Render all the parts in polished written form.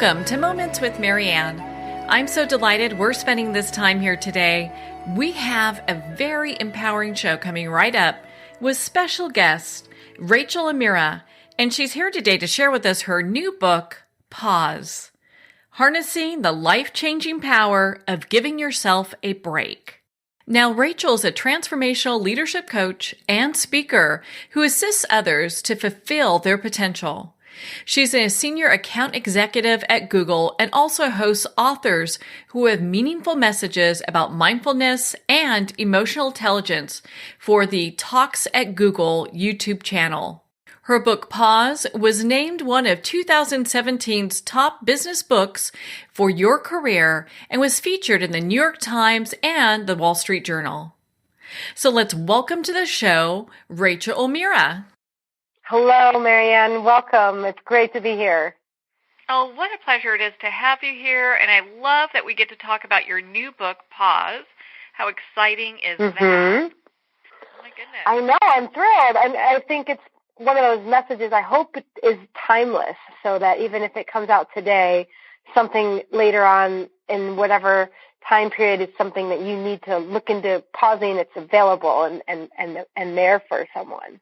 Welcome to Moments with Marianne. I'm so delighted we're spending this time here today. We have a very empowering show coming right up with special guest Rachael O'Meara, and she's here today to share with us her new book, Pause, Harnessing the Life-Changing Power of Giving Yourself a Break. Now, Rachael is a transformational leadership coach and speaker who assists others to fulfill their potential. She's a senior account executive at Google and also hosts authors who have meaningful messages about mindfulness and emotional intelligence for the Talks at Google YouTube channel. Her book, Pause, was named one of 2017's top business books for your career and was featured in the New York Times and the Wall Street Journal. So let's welcome to the show, Rachael O'Meara. Hello, Marianne. Welcome. It's great to be here. Oh, what a pleasure it is to have you here, and I love that we get to talk about your new book, Pause. How exciting is that? Oh, my goodness. I know. I'm thrilled. I think it's one of those messages I hope it is timeless, so that even if it comes out today, something later on in whatever time period is something that you need to look into pausing, it's available and there for someone.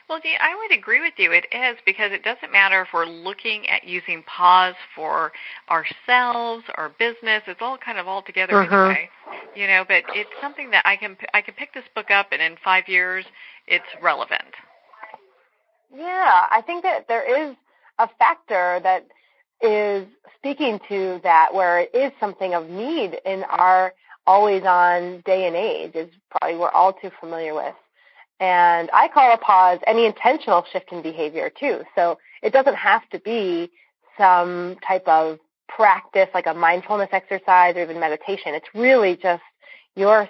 Well, I would agree with you. It is, because it doesn't matter if we're looking at using pause for ourselves, our business. It's all kind of all together anyway, but it's something that I can pick this book up, and in 5 years, it's relevant. Yeah, I think that there is a factor that is speaking to that, where it is something of need in our always-on day and age, is probably we're all too familiar with. And I call a pause any intentional shift in behavior, too. So it doesn't have to be some type of practice like a mindfulness exercise or even meditation. It's really just your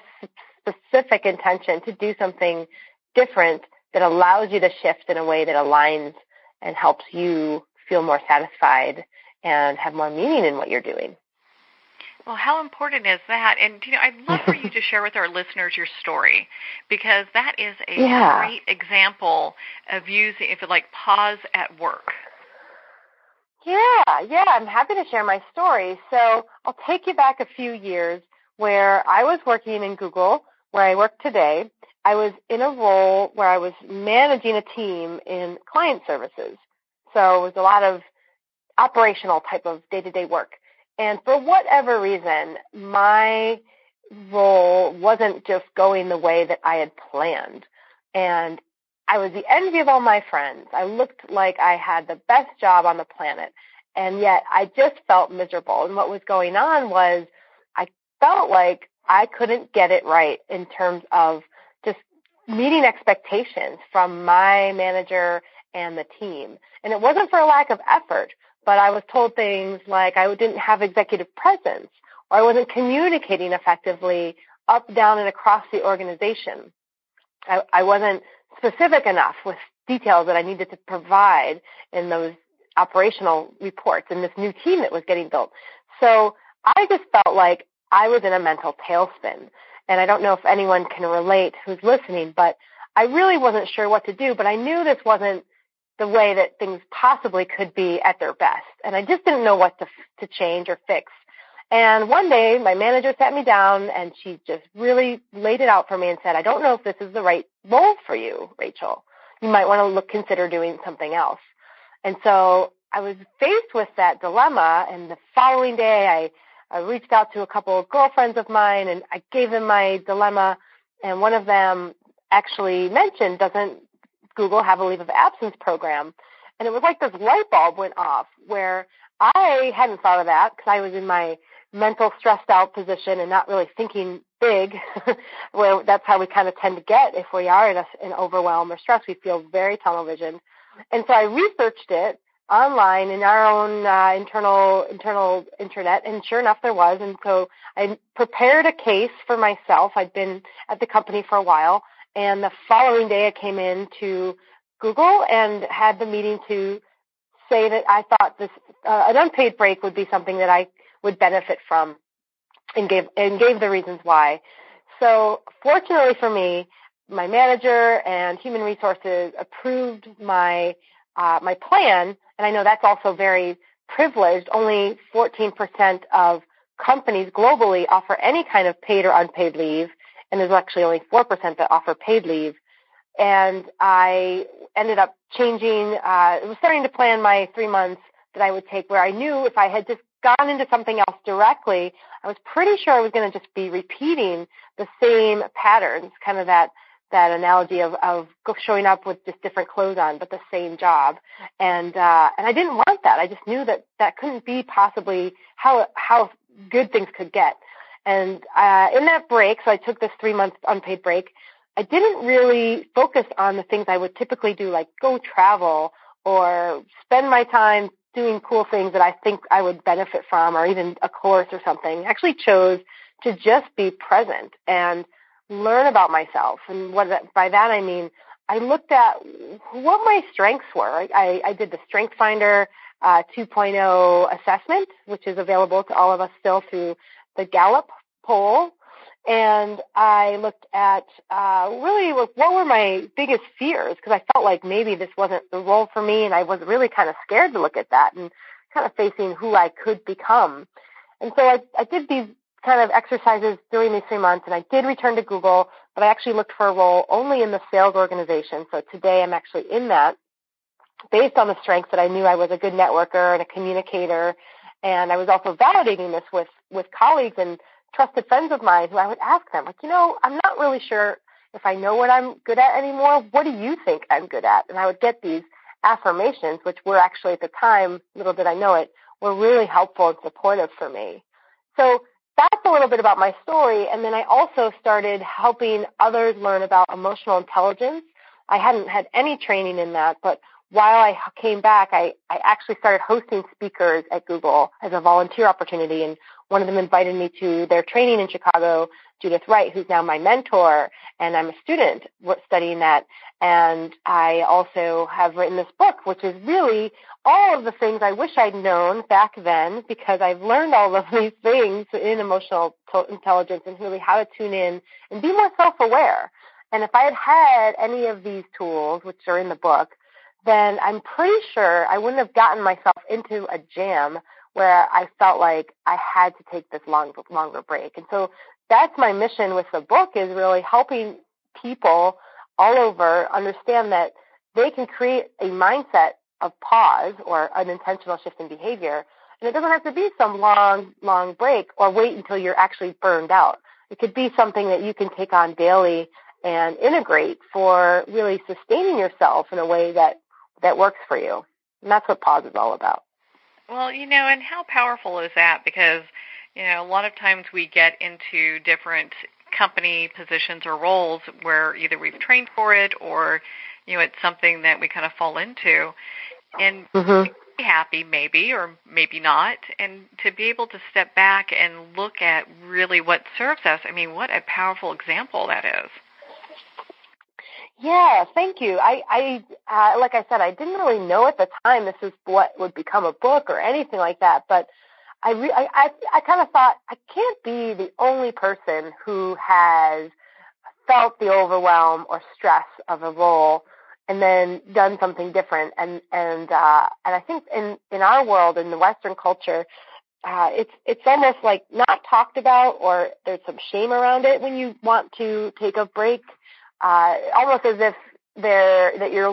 specific intention to do something different that allows you to shift in a way that aligns and helps you feel more satisfied and have more meaning in what you're doing. Well, how important is that? And, I'd love for you to share with our listeners your story, because that is a great example of using, if you like, pause at work. Yeah, I'm happy to share my story. So I'll take you back a few years where I was working in Google, where I work today. I was in a role where I was managing a team in client services. So it was a lot of operational type of day-to-day work. And for whatever reason, my role wasn't just going the way that I had planned. And I was the envy of all my friends. I looked like I had the best job on the planet. And yet I just felt miserable. And what was going on was I felt like I couldn't get it right in terms of just meeting expectations from my manager and the team. And it wasn't for a lack of effort, but I was told things like I didn't have executive presence, or I wasn't communicating effectively up, down, and across the organization. I wasn't specific enough with details that I needed to provide in those operational reports in this new team that was getting built. So I just felt like I was in a mental tailspin. And I don't know if anyone can relate who's listening, but I really wasn't sure what to do. But I knew this wasn't the way that things possibly could be at their best. And I just didn't know what to change or fix. And one day, my manager sat me down, and she just really laid it out for me and said, I don't know if this is the right role for you, Rachael. You might want to consider doing something else. And so I was faced with that dilemma, and the following day, I reached out to a couple of girlfriends of mine, and I gave them my dilemma, and one of them actually mentioned, doesn't Google have a leave of absence program? And it was like this light bulb went off, where I hadn't thought of that because I was in my mental stressed out position and not really thinking big, where that's how we kind of tend to get if we are in overwhelm or stress. We feel very tunnel visioned. And so I researched it online in our own internal internet, and sure enough, there was. And so I prepared a case for myself. I'd been at the company for a while, and the following day I came in to Google and had the meeting to say that I thought this an unpaid break would be something that I would benefit from, and gave the reasons why. So fortunately for me, my manager and human resources approved my my plan, and I know that's also very privileged. Only 14% of companies globally offer any kind of paid or unpaid leave, and there's actually only 4% that offer paid leave. And I ended up changing, was starting to plan my 3 months that I would take, where I knew if I had just gone into something else directly, I was pretty sure I was going to just be repeating the same patterns, kind of that analogy of showing up with just different clothes on, but the same job. And I didn't want that. I just knew that couldn't be possibly how good things could get. And in that break, so I took this 3-month unpaid break, I didn't really focus on the things I would typically do, like go travel or spend my time doing cool things that I think I would benefit from, or even a course or something. I actually chose to just be present and learn about myself. And by that I mean I looked at what my strengths were. I did the Strength Finder 2.0 assessment, which is available to all of us still through the Gallup poll. And I looked at really what were my biggest fears, because I felt like maybe this wasn't the role for me, and I was really kind of scared to look at that and kind of facing who I could become. And so I did these kind of exercises during these 3 months, and I did return to Google, but I actually looked for a role only in the sales organization. So today I'm actually in that, based on the strengths that I knew I was a good networker and a communicator. And I was also validating this with colleagues and trusted friends of mine, who I would ask them, like, I'm not really sure if I know what I'm good at anymore. What do you think I'm good at? And I would get these affirmations, which were actually at the time, little did I know it, were really helpful and supportive for me. So that's a little bit about my story. And then I also started helping others learn about emotional intelligence. I hadn't had any training in that, but while I came back, I actually started hosting speakers at Google as a volunteer opportunity, and one of them invited me to their training in Chicago, Judith Wright, who's now my mentor, and I'm a student studying that. And I also have written this book, which is really all of the things I wish I'd known back then, because I've learned all of these things in emotional intelligence and really how to tune in and be more self-aware. And if I had had any of these tools, which are in the book, then I'm pretty sure I wouldn't have gotten myself into a jam where I felt like I had to take this longer break. And so that's my mission with the book, is really helping people all over understand that they can create a mindset of pause or an intentional shift in behavior. And it doesn't have to be some long break or wait until you're actually burned out. It could be something that you can take on daily and integrate for really sustaining yourself in a way that works for you. And that's what pause is all about. Well, and how powerful is that? Because, a lot of times we get into different company positions or roles where either we've trained for it or, it's something that we kind of fall into. And be happy maybe or maybe not. And to be able to step back and look at really what serves us, I mean, what a powerful example that is. Yeah, thank you. I like I said, I didn't really know at the time this is what would become a book or anything like that, but I kind of thought I can't be the only person who has felt the overwhelm or stress of a role and then done something different. And I think in our world, in the Western culture, it's almost like not talked about, or there's some shame around it when you want to take a break. Almost as if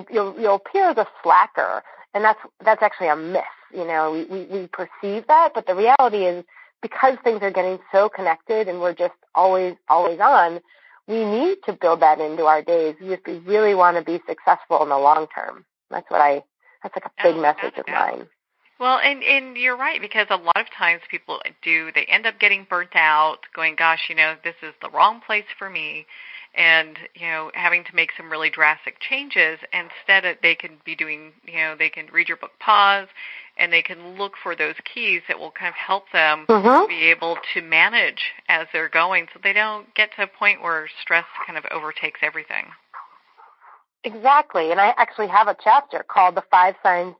you'll appear as a slacker, and that's actually a myth. We perceive that, but the reality is, because things are getting so connected and we're just always on, we need to build that into our days if we really want to be successful in the long term. That's like a big message of mine. Well, and you're right, because a lot of times people they end up getting burnt out, going, gosh, this is the wrong place for me, and, having to make some really drastic changes. Instead, they can be doing, they can read your book, pause, and they can look for those keys that will kind of help them be able to manage as they're going, so they don't get to a point where stress kind of overtakes everything. Exactly, and I actually have a chapter called The 5 Signs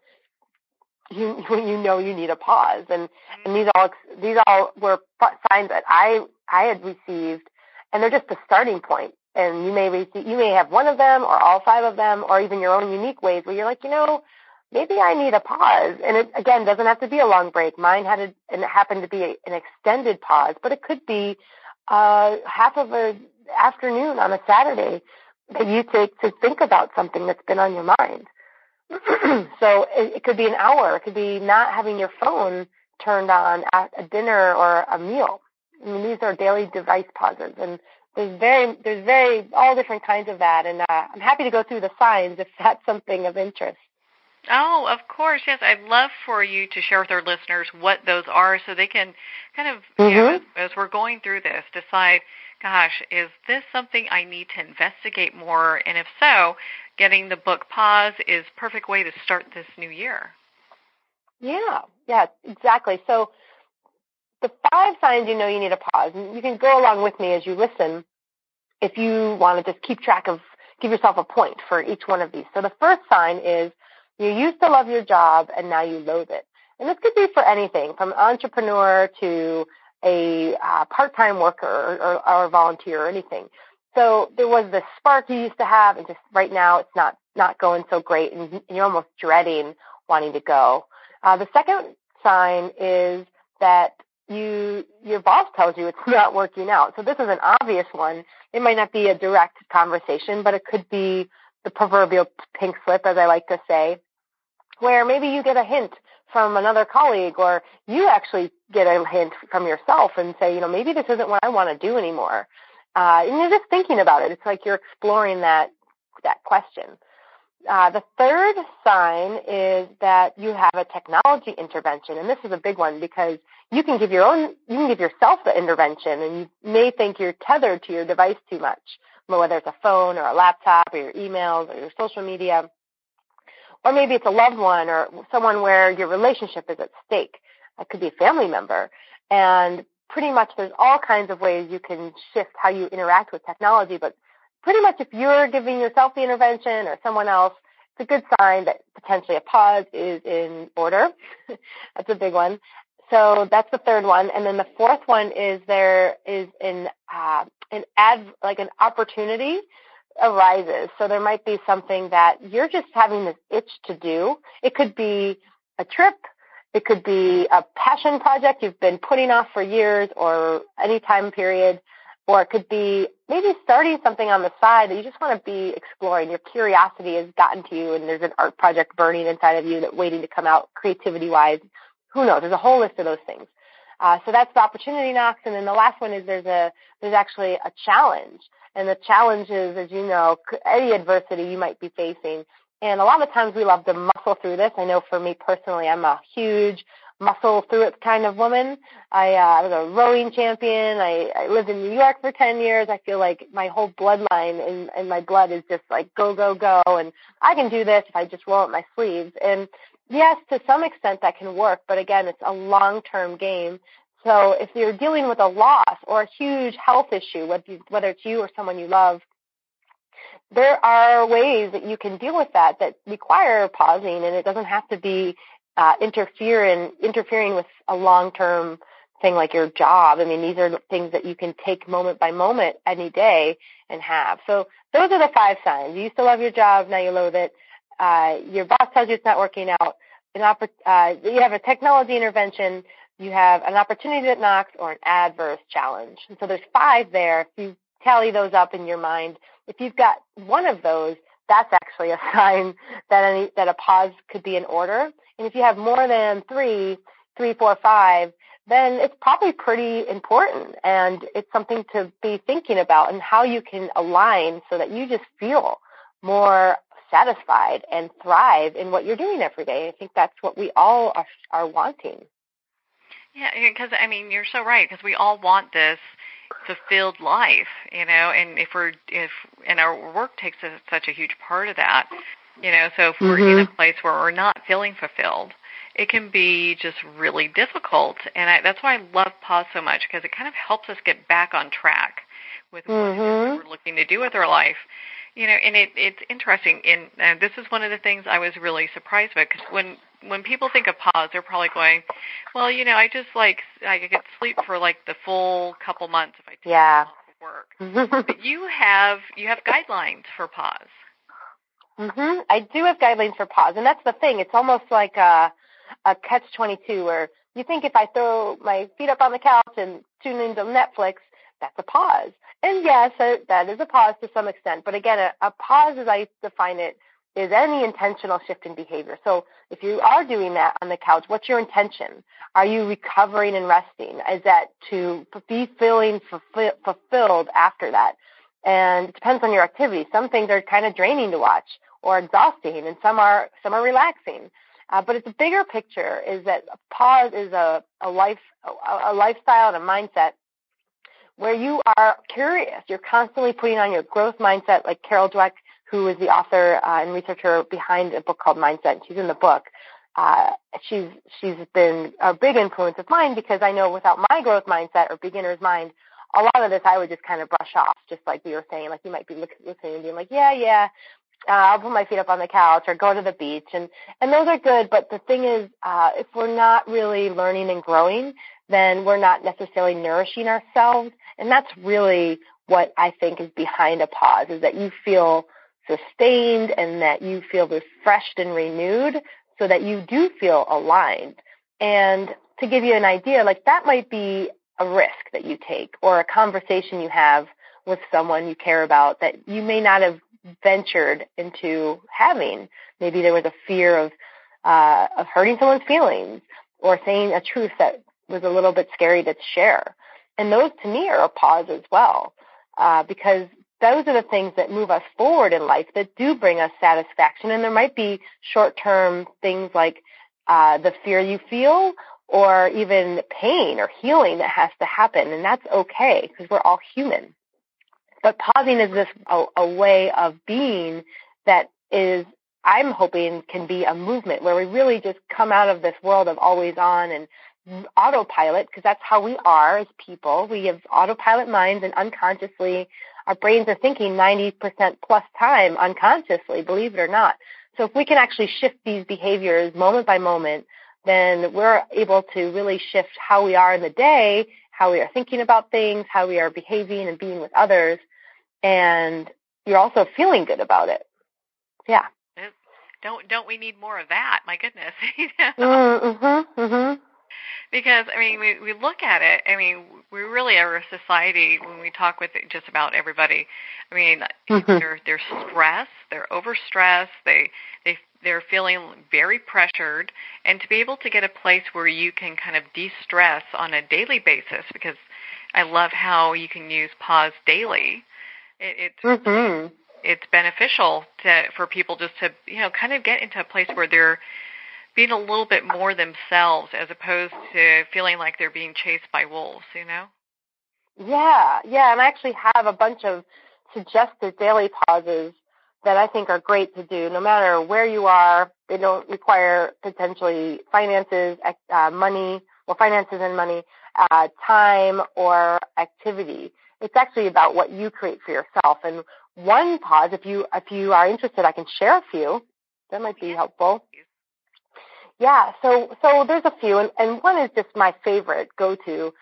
when you know you need a pause, and these all were signs that I had received, and they're just the starting point. And you may have one of them, or all 5 of them, or even your own unique ways where you're like, maybe I need a pause. And it, again, doesn't have to be a long break. Mine and it happened to be an extended pause, but it could be half of an afternoon on a Saturday that you take to think about something that's been on your mind. So it could be an hour. It could be not having your phone turned on at a dinner or a meal. I mean, these are daily device pauses, and there's all different kinds of that. And I'm happy to go through the signs if that's something of interest. Oh, of course, yes. I'd love for you to share with our listeners what those are so they can kind of, as we're going through this, decide, gosh, is this something I need to investigate more? And if so, getting the book Pause is a perfect way to start this new year. Yeah, exactly. So the 5 signs you know you need a pause, and you can go along with me as you listen if you want to just keep track of, give yourself a point for each one of these. So the first sign is you used to love your job and now you loathe it. And this could be for anything, from an entrepreneur to a part-time worker or a volunteer or anything. So there was this spark you used to have, and just right now it's not going so great, and you're almost dreading wanting to go. The second sign is that your boss tells you it's not working out. So this is an obvious one. It might not be a direct conversation, but it could be the proverbial pink slip, as I like to say, where maybe you get a hint from another colleague, or you actually get a hint from yourself and say, maybe this isn't what I want to do anymore. And you're just thinking about it. It's like you're exploring that question. The third sign is that you have a technology intervention, and this is a big one because you can give yourself the intervention, and you may think you're tethered to your device too much, whether it's a phone or a laptop or your emails or your social media, or maybe it's a loved one or someone where your relationship is at stake. It could be a family member, and pretty much there's all kinds of ways you can shift how you interact with technology, but pretty much if you're giving yourself the intervention or someone else, it's a good sign that potentially a pause is in order. That's a big one. So that's the third one. And then the fourth one is there is an opportunity arises. So there might be something that you're just having this itch to do. It could be a trip. It could be a passion project you've been putting off for years or any time period. Or it could be maybe starting something on the side that you just want to be exploring. Your curiosity has gotten to you, and there's an art project burning inside of you that's waiting to come out creativity-wise. Who knows? There's a whole list of those things. So that's the opportunity knocks. And then the last one is there's actually a challenge. And the challenge is, as you know, any adversity you might be facing. And a lot of times we love to muscle through this. I know for me personally, I'm a huge muscle through it kind of woman. I was a rowing champion. I lived in New York for 10 years. I feel like my whole bloodline and my blood is just like go, go, go. And I can do this if I just roll up my sleeves. And yes, to some extent that can work. But again, it's a long-term game. So if you're dealing with a loss or a huge health issue, whether it's you or someone you love, there are ways that you can deal with that require pausing, and it doesn't have to be interfering with a long-term thing like your job. I mean, these are things that you can take moment by moment any day and have. So those are the 5 signs. You used to love your job, now you loathe it. Your boss tells you it's not working out. You have a technology intervention. You have an opportunity that knocks or an adverse challenge. And so there's 5 there. If you tally those up in your mind, if you've got one of those, that's actually a sign that a pause could be in order. And if you have more than 3, 4, 5, then it's probably pretty important, and it's something to be thinking about and how you can align so that you just feel more satisfied and thrive in what you're doing every day. I think that's what we all are wanting. Yeah, because, I mean, you're so right, because we all want this fulfilled life, and and our work takes such a huge part of that, so if we're in a place where we're not feeling fulfilled, it can be just really difficult. And that's why I love Pause so much, because it kind of helps us get back on track with what we're looking to do with our life. And it's interesting, and this is one of the things I was really surprised by, because when people think of pause, they're probably going, well, I get sleep for like the full couple months if I take off of work. But you have guidelines for pause. I do have guidelines for pause, and that's the thing. It's almost like a catch-22 where you think if I throw my feet up on the couch and tune into Netflix, that's a pause. And yes, that is a pause to some extent. But again, a pause, as I define it, is any intentional shift in behavior. So if you are doing that on the couch, what's your intention? Are you recovering and resting? Is that to be feeling fulfilled after that? And it depends on your activity. Some things are kind of draining to watch or exhausting, and some are relaxing. But it's a bigger picture is that pause is a lifestyle and a mindset where you are curious. You're constantly putting on your growth mindset, like Carol Dweck, who is the author and researcher behind a book called Mindset. She's in the book. She's been a big influence of mine because I know without my growth mindset or beginner's mind, a lot of this I would just kind of brush off, just like we were saying. Like you might be listening and being like, I'll put my feet up on the couch or go to the beach. And those are good. But the thing is, if we're not really learning and growing, then we're not necessarily nourishing ourselves. And that's really what I think is behind a pause, is that you feel sustained and that you feel refreshed and renewed so that you do feel aligned. And to give you an idea, like that might be a risk that you take or a conversation you have with someone you care about that you may not have ventured into having. Maybe there was a fear of hurting someone's feelings or saying a truth that was a little bit scary to share. And those to me are a pause as well, because those are the things that move us forward in life that do bring us satisfaction. And there might be short-term things like the fear you feel or even pain or healing that has to happen. And that's okay because we're all human. But pausing is a way of being that is, I'm hoping, can be a movement where we really just come out of this world of always on and autopilot, because that's how we are as people. We have autopilot minds, and unconsciously our brains are thinking 90% plus time unconsciously, believe it or not. So if we can actually shift these behaviors moment by moment, then we're able to really shift how we are in the day, how we are thinking about things, how we are behaving and being with others, and you're also feeling good about it. Yeah. Don't we need more of that? My goodness. Because, I mean, we look at it, I mean, we really are a society when we talk with just about everybody. I mean, they're stressed, they're overstressed, they're feeling very pressured, and to be able to get a place where you can kind of de-stress on a daily basis, because I love how you can use pause daily. It's beneficial for people just to, kind of get into a place where they're being a little bit more themselves as opposed to feeling like they're being chased by wolves, Yeah, and I actually have a bunch of suggested daily pauses that I think are great to do no matter where you are. They don't require potentially finances and money, time or activity. It's actually about what you create for yourself. And one pause, if you are interested, I can share a few. That might be helpful. Yeah, so there's a few, and one is just my favorite go-to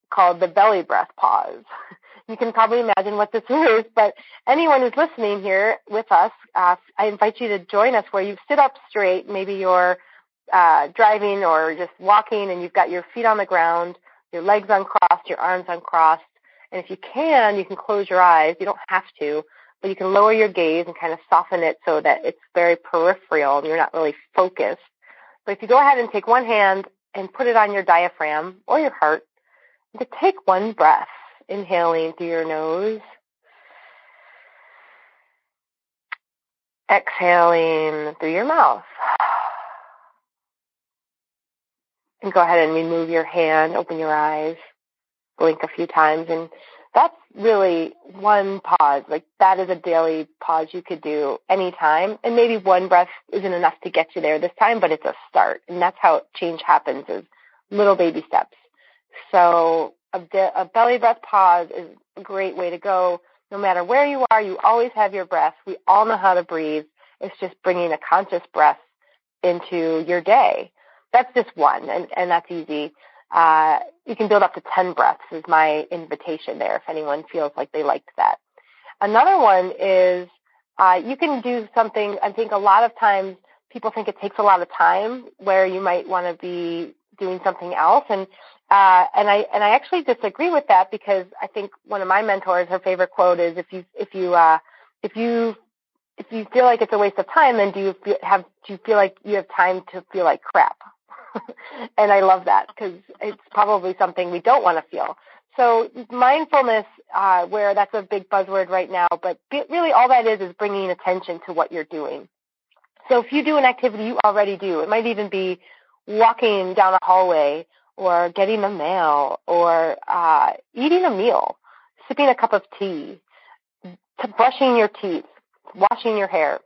called the belly breath pause. You can probably imagine what this is, but anyone who's listening here with us, I invite you to join us where you sit up straight. Maybe you're driving or just walking and you've got your feet on the ground, your legs uncrossed, your arms uncrossed, and if you can close your eyes. You don't have to, but you can lower your gaze and kind of soften it so that it's very peripheral and you're not really focused. So if you go ahead and take one hand and put it on your diaphragm or your heart, and to take one breath, inhaling through your nose, exhaling through your mouth. And go ahead and remove your hand, open your eyes, blink a few times, and that's really one pause. Like that is a daily pause you could do anytime. And maybe one breath isn't enough to get you there this time, but it's a start. And that's how change happens, is little baby steps. So a belly breath pause is a great way to go. No matter where you are, you always have your breath. We all know how to breathe. It's just bringing a conscious breath into your day. That's just one, and that's easy. You can build up to 10 breaths is my invitation there if anyone feels like they liked that. Another one is you can do something. I think a lot of times people think it takes a lot of time where you might want to be doing something else. And I actually disagree with that, because I think one of my mentors, her favorite quote is, if you feel like it's a waste of time, then do you feel like you have time to feel like crap? And I love that, because it's probably something we don't want to feel. So mindfulness, where that's a big buzzword right now, but really all that is bringing attention to what you're doing. So if you do an activity you already do, it might even be walking down a hallway, or getting the mail, or eating a meal, sipping a cup of tea, to brushing your teeth, washing your hair.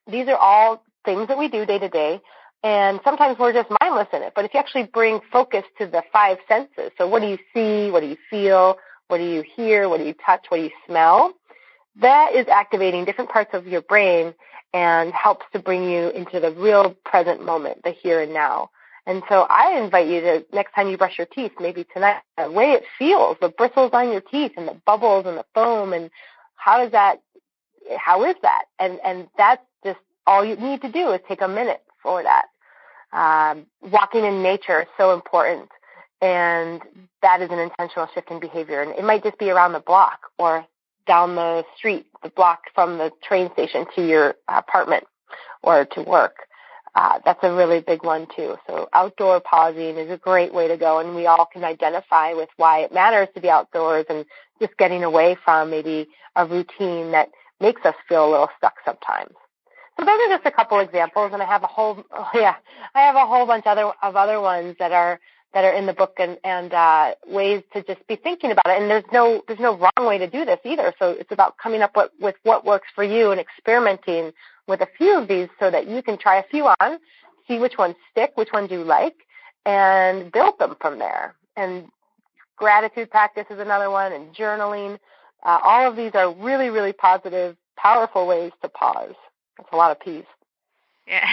These are all things that we do day to day, and sometimes we're just mindless in it. But if you actually bring focus to the five senses, so what do you see, what do you feel, what do you hear, what do you touch, what do you smell, that is activating different parts of your brain and helps to bring you into the real present moment, the here and now. And so I invite you to, next time you brush your teeth, maybe tonight, the way it feels, the bristles on your teeth and the bubbles and the foam, and how is that? And that's just all you need to do is take a minute for that. Walking in nature is so important, and that is an intentional shift in behavior. And it might just be around the block or down the street, the block from the train station to your apartment or to work. That's a really big one too. So outdoor pausing is a great way to go, and we all can identify with why it matters to be outdoors and just getting away from maybe a routine that makes us feel a little stuck sometimes. So those are just a couple examples, and I have a whole bunch of other ones that are in the book, and ways to just be thinking about it. And there's no wrong way to do this either. So it's about coming up with what works for you and experimenting with a few of these so that you can try a few on, see which ones stick, which ones you like, and build them from there. And gratitude practice is another one, and journaling. All of these are really, really positive, powerful ways to pause. That's a lot of P's. Yeah.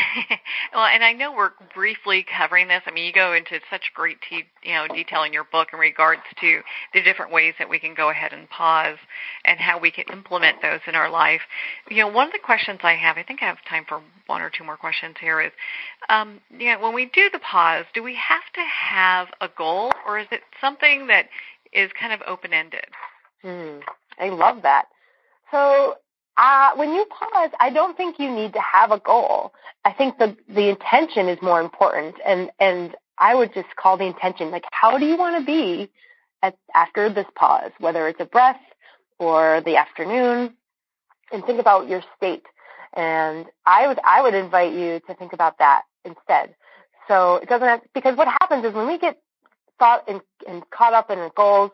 Well, and I know we're briefly covering this. I mean, you go into such great detail in your book in regards to the different ways that we can go ahead and pause and how we can implement those in our life. One of the questions I have, I think I have time for one or two more questions here, is, when we do the pause, do we have to have a goal, or is it something that is kind of open-ended? I love that. So when you pause, I don't think you need to have a goal. I think the intention is more important, and I would just call the intention, like, how do you want to be after this pause, whether it's a breath or the afternoon, and think about your state. And I would invite you to think about that instead. So it doesn't have, because what happens is when we get thought and caught up in the goals,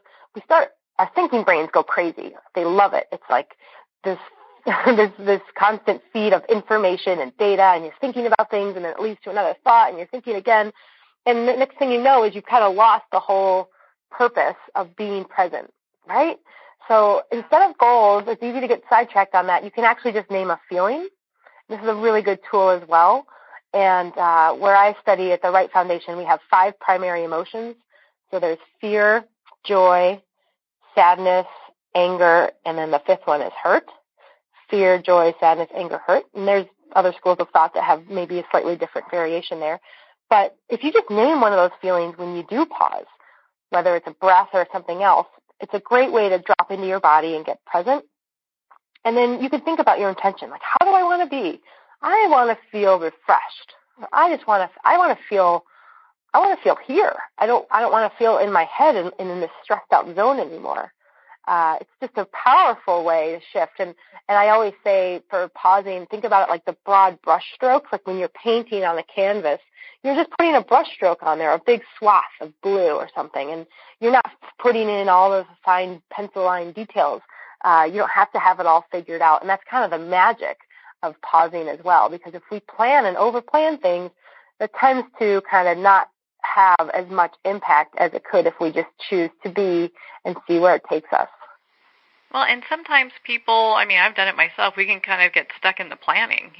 our thinking brains go crazy. They love it. It's like this constant feed of information and data, and you're thinking about things, and then it leads to another thought, and you're thinking again. And the next thing you know is you've kind of lost the whole purpose of being present, right? So instead of goals, it's easy to get sidetracked on that. You can actually just name a feeling. This is a really good tool as well. And where I study at the Wright Foundation, we have 5 primary emotions. So there's fear, joy, sadness, anger, and then the 5th one is hurt. Fear, joy, sadness, anger, hurt. And there's other schools of thought that have maybe a slightly different variation there. But if you just name one of those feelings when you do pause, whether it's a breath or something else, it's a great way to drop into your body and get present. And then you can think about your intention. Like, how do I want to be? I want to feel refreshed. I want to feel here. I don't want to feel in my head and in this stressed out zone anymore. It's just a powerful way to shift. And I always say, for pausing, think about it like the broad brush strokes, like when you're painting on a canvas, you're just putting a brush stroke on there, a big swath of blue or something, and you're not putting in all of the fine pencil line details. You don't have to have it all figured out. And that's kind of the magic of pausing as well, because if we plan and overplan things, that tends to kind of not have as much impact as it could if we just choose to be and see where it takes us. Well, and sometimes people, I mean, I've done it myself, we can kind of get stuck in the planning,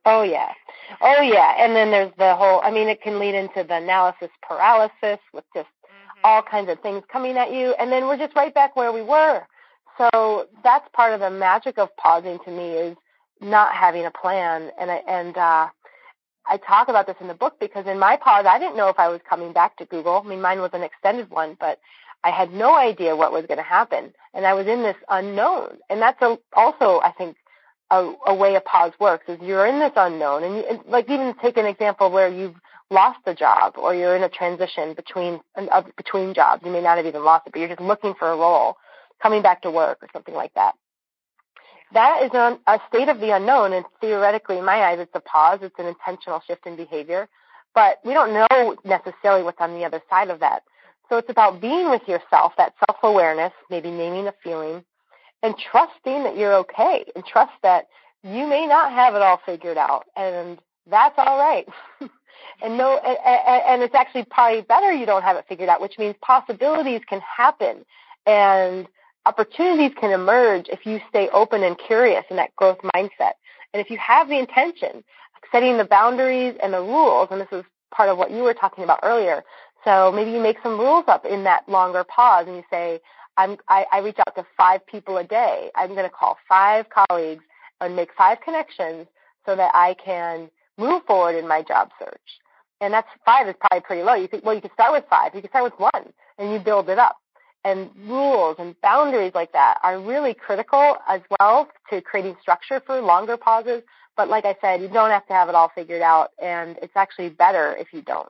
Oh, yeah. And then there's the whole, it can lead into the analysis paralysis with just all kinds of things coming at you. And then we're just right back where we were. so that's part of the magic of pausing to me, is not having a plan. And I talk about this in the book because in my pause, I didn't know if I was coming back to Google. I mean, mine was an extended one, but I had no idea what was going to happen. And I was in this unknown. And that's also, I think, a way a pause works, is you're in this unknown. And like, even take an example where you've lost a job, or you're in a transition between jobs. You may not have even lost it, but you're just looking for a role, coming back to work or something like that. That is a state of the unknown, and theoretically, in my eyes, it's a pause. It's an intentional shift in behavior. But we don't know necessarily what's on the other side of that. So it's about being with yourself, that self-awareness, maybe naming a feeling, and trusting that you're okay, and trust that you may not have it all figured out, and that's all right. And it's actually probably better you don't have it figured out, which means possibilities can happen, and opportunities can emerge if you stay open and curious in that growth mindset. And if you have the intention, setting the boundaries and the rules, and this is part of what you were talking about earlier. So maybe you make some rules up in that longer pause, and you say, I reach out to 5 people a day. I'm going to call 5 colleagues and make 5 connections so that I can move forward in my job search. And that's 5 is probably pretty low. You could start with 5. You could start with 1, and you build it up. And rules and boundaries like that are really critical as well to creating structure for longer pauses. But like I said, you don't have to have it all figured out, and it's actually better if you don't.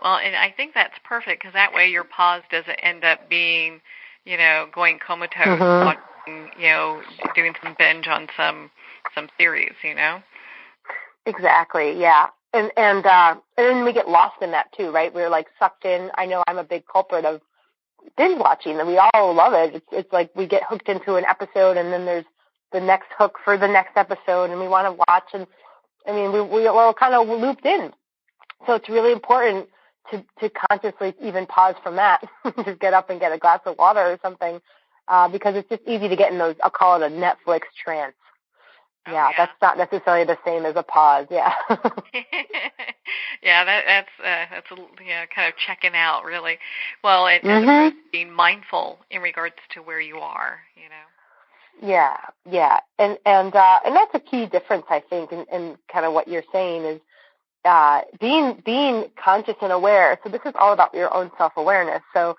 Well, and I think that's perfect, because that way your pause doesn't end up being, going comatose, watching, doing some binge on some series, Exactly, yeah. And then we get lost in that too, right? We're like sucked in. I know I'm a big culprit of binge watching, and we all love it. It's like we get hooked into an episode, and then there's the next hook for the next episode, and we want to watch. And I mean, we're kind of looped in. So it's really important to consciously even pause from that, just get up and get a glass of water or something, because it's just easy to get in those, I'll call it a Netflix trance. Yeah, that's not necessarily the same as a pause. Yeah. Yeah, that's kind of checking out, really. Well, as opposed to being mindful in regards to where you are, Yeah, and that's a key difference, I think, in kind of what you're saying is being conscious and aware. So this is all about your own self-awareness. So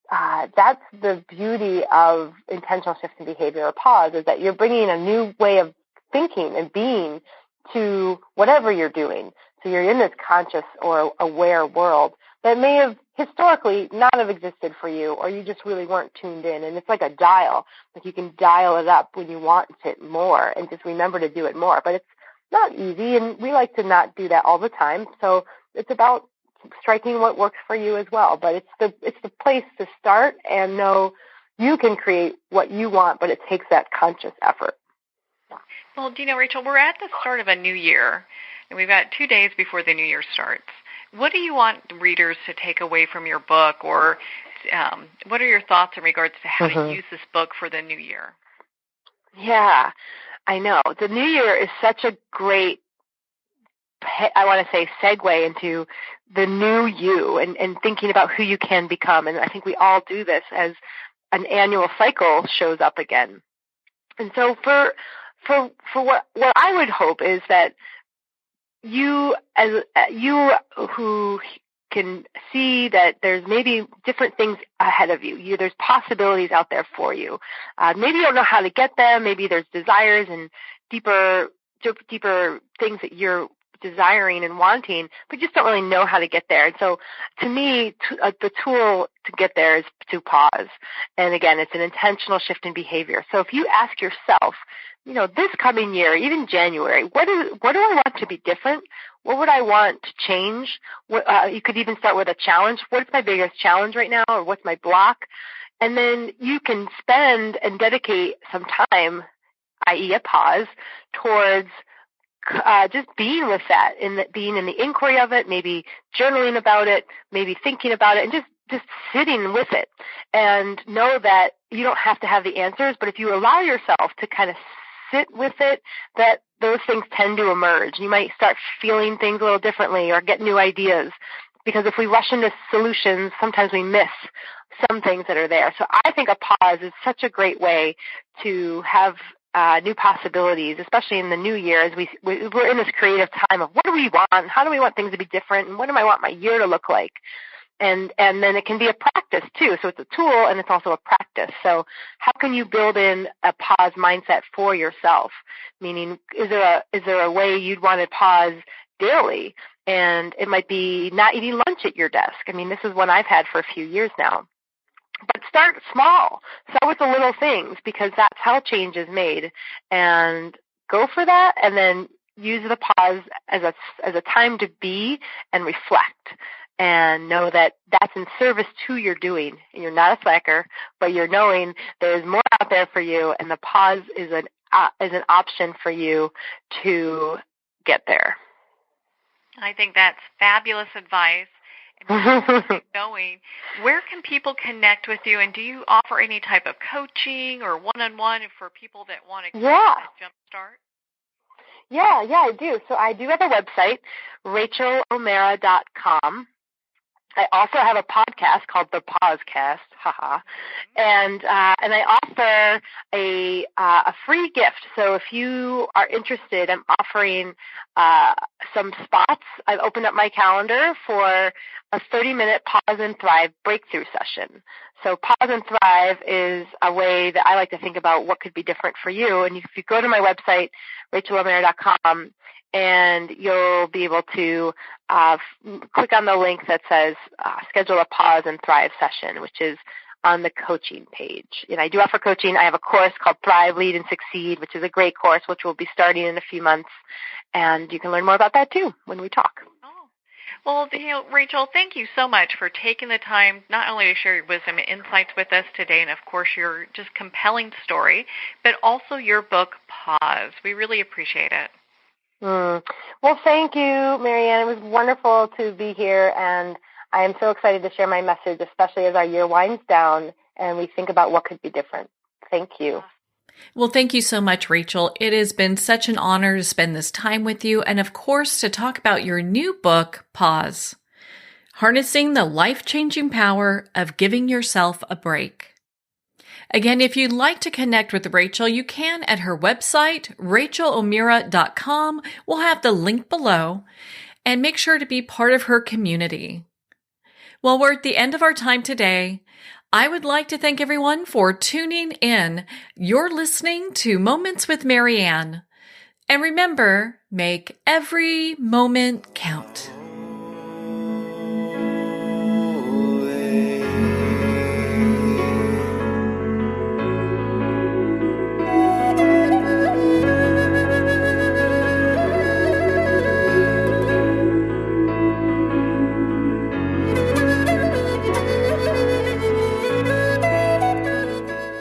that's the beauty of intentional shift in behavior or pause, is that you're bringing a new way of thinking and being to whatever you're doing. So you're in this conscious or aware world that may have historically not have existed for you, or you just really weren't tuned in. And it's like a dial. Like you can dial it up when you want it more, and just remember to do it more. But it's not easy, and we like to not do that all the time. So it's about striking what works for you as well. But it's the place to start and know you can create what you want, but it takes that conscious effort. Well, Rachael, we're at the start of a new year, and we've got 2 days before the new year starts. What do you want readers to take away from your book, or what are your thoughts in regards to how to use this book for the new year? Yeah, I know. The new year is such a great, I want to say, segue into the new you and thinking about who you can become. And I think we all do this as an annual cycle shows up again. And so for what I would hope is that you who can see that there's maybe different things ahead of you. There's possibilities out there for you. Maybe you don't know how to get them. Maybe there's desires and deeper things that you're desiring and wanting, but you just don't really know how to get there. And so to me, the tool to get there is to pause. And again, it's an intentional shift in behavior. So if you ask yourself, this coming year, even January, what do I want to be different? What would I want to change? You could even start with a challenge. What's my biggest challenge right now, or what's my block? And then you can spend and dedicate some time, i.e. a pause, towards just being with that, being in the inquiry of it, maybe journaling about it, maybe thinking about it, and just sitting with it. And know that you don't have to have the answers, but if you allow yourself to kind of sit with it, that those things tend to emerge. You might start feeling things a little differently or get new ideas. because if we rush into solutions, sometimes we miss some things that are there. So I think a pause is such a great way to have new possibilities, especially in the new year as we're in this creative time of what do we want? How do we want things to be different? And what do I want my year to look like? And then it can be a practice too. So it's a tool and it's also a practice. So how can you build in a pause mindset for yourself? Meaning, is there a way you'd want to pause daily? And it might be not eating lunch at your desk. I mean, this is one I've had for a few years now. But start small. Start with the little things, because that's how change is made. And go for that, and then use the pause as a time to be and reflect. And know that that's in service to your doing. And you're not a slacker, but you're knowing there's more out there for you, and the pause is an option for you to get there. I think that's fabulous advice. And going, where can people connect with you? And do you offer any type of coaching or one-on-one for people that want to get a jump start? Yeah, I do. So I do have a website, RachaelO'Meara.com. I also have a podcast called The Pausecast, and I offer a free gift. So if you are interested, I'm offering some spots. I've opened up my calendar for a 30-minute Pause and Thrive breakthrough session. So Pause and Thrive is a way that I like to think about what could be different for you. And if you go to my website, RachaelO'Meara.com, and you'll be able to click on the link that says schedule a Pause and Thrive session, which is on the coaching page. And I do offer coaching. I have a course called Thrive, Lead, and Succeed, which is a great course, which will be starting in a few months. And you can learn more about that, too, when we talk. Well, Rachael, thank you so much for taking the time not only to share your wisdom and insights with us today, and, of course, your just compelling story, but also your book, Pause. We really appreciate it. Well, thank you, Marianne. It was wonderful to be here, and I am so excited to share my message, especially as our year winds down and we think about what could be different. Thank you. Well, thank you so much, Rachael. It has been such an honor to spend this time with you, and of course, to talk about your new book, Pause, Harnessing the Life-Changing Power of Giving Yourself a Break. Again, if you'd like to connect with Rachael, you can at her website, RachaelO'Meara.com. We'll have the link below, and make sure to be part of her community. Well, we're at the end of our time today. I would like to thank everyone for tuning in. You're listening to Moments with Marianne. And remember, make every moment count.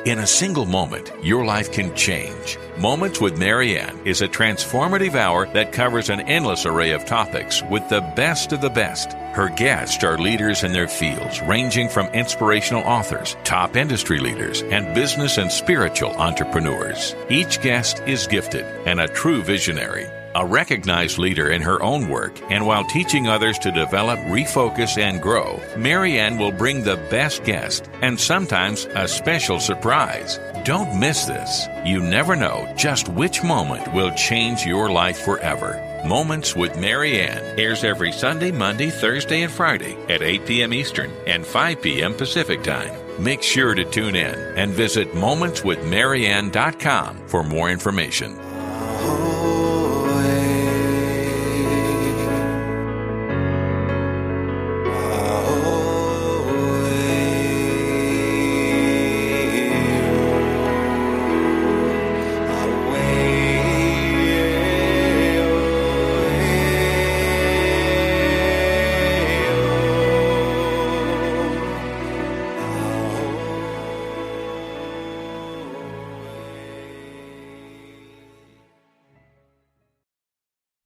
In a single moment, your life can change. Moments with Marianne is a transformative hour that covers an endless array of topics with the best of the best. Her guests are leaders in their fields, ranging from inspirational authors, top industry leaders, and business and spiritual entrepreneurs. Each guest is gifted and a true visionary, a recognized leader in her own work, and while teaching others to develop, refocus, and grow, Marianne will bring the best guest and sometimes a special surprise. Don't miss this. You never know just which moment will change your life forever. Moments with Marianne airs every Sunday, Monday, Thursday, and Friday at 8 p.m. Eastern and 5 p.m. Pacific Time. Make sure to tune in and visit momentswithmarianne.com for more information.